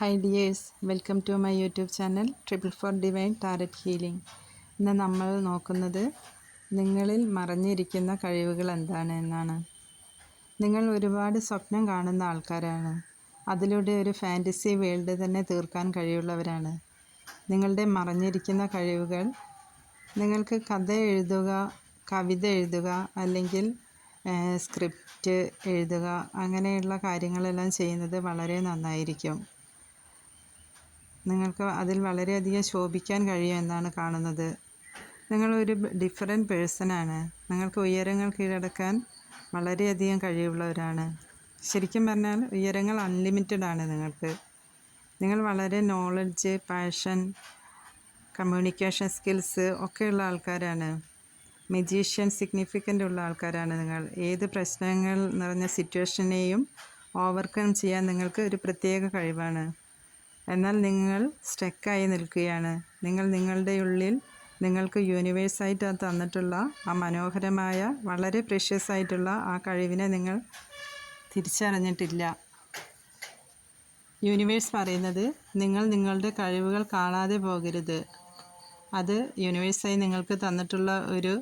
Hi dears, welcome to my YouTube channel triple four divine tarot healing. ഇന്ന് നമ്മൾ നോക്കുന്നത് നിങ്ങളിൽ മറഞ്ഞിരിക്കുന്ന കഴിവുകൾ എന്താണ് എന്നാണ്. നിങ്ങൾ ഒരുപാട് സ്വപ്നം കാണുന്ന ആൾക്കാരാണ്. അതിലൂടെ ഒരു ഫാൻറ്റസി വേൾഡ് തന്നെ തീർക്കാൻ കഴിവുള്ളവരാണ്. നിങ്ങളുടെ മറഞ്ഞിരിക്കുന്ന കഴിവുകൾ നിങ്ങൾക്ക് കഥ എഴുതുക, കവിത എഴുതുക, അല്ലെങ്കിൽ സ്ക്രിപ്റ്റ് എഴുതുക, അങ്ങനെയുള്ള കാര്യങ്ങളെല്ലാം ചെയ്യുന്നത് വളരെ നന്നായിരിക്കും. നിങ്ങൾക്ക് അതിൽ വളരെയധികം ശോഭിക്കാൻ കഴിയുമെന്നാണ് കാണുന്നത്. നിങ്ങളൊരു ഡിഫറെൻറ്റ് പേഴ്സണാണ്. നിങ്ങൾക്ക് ഉയരങ്ങൾ കീഴടക്കാൻ വളരെയധികം കഴിവുള്ളവരാണ്. ശരിക്കും പറഞ്ഞാൽ ഉയരങ്ങൾ അൺലിമിറ്റഡ് ആണ് നിങ്ങൾക്ക്. നിങ്ങൾ വളരെ നോളജ്, പാഷൻ, കമ്മ്യൂണിക്കേഷൻ സ്കിൽസ് ഒക്കെയുള്ള ആൾക്കാരാണ്. മജീഷ്യൻ സിഗ്നിഫിക്കൻ്റ് ഉള്ള ആൾക്കാരാണ് നിങ്ങൾ. ഏത് പ്രശ്നങ്ങൾ നിറഞ്ഞ സിറ്റുവേഷനെയും ഓവർകം ചെയ്യാൻ നിങ്ങൾക്ക് ഒരു പ്രത്യേക കഴിവാണ്. എന്നാൽ നിങ്ങൾ സ്റ്റക്കായി നിൽക്കുകയാണ്. നിങ്ങളുടെ ഉള്ളിൽ നിങ്ങൾക്ക് യൂണിവേഴ്സായിട്ട് തന്നിട്ടുള്ള ആ മനോഹരമായ, വളരെ പ്രഷ്യസ് ആയിട്ടുള്ള ആ കഴിവിനെ നിങ്ങൾ തിരിച്ചറിഞ്ഞിട്ടില്ല. യൂണിവേഴ്സ് പറയുന്നത് നിങ്ങൾ നിങ്ങളുടെ കഴിവുകൾ കാണാതെ പോകരുത്. അത് യൂണിവേഴ്സായി നിങ്ങൾക്ക് തന്നിട്ടുള്ള ഒരു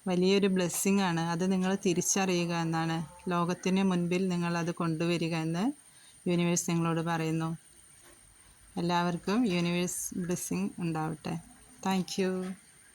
വലിയൊരു ബ്ലെസ്സിങ് ആണ്. അത് നിങ്ങൾ തിരിച്ചറിയുക എന്നാണ്. ലോകത്തിന് മുൻപിൽ നിങ്ങൾ അത് കൊണ്ടുവരിക എന്ന് യൂണിവേഴ്സ് നിങ്ങളോട് പറയുന്നു. എല്ലാവർക്കും യൂണിവേഴ്സ് ബ്ലെസ്സിങ് ഉണ്ടാവട്ടെ. Thank you.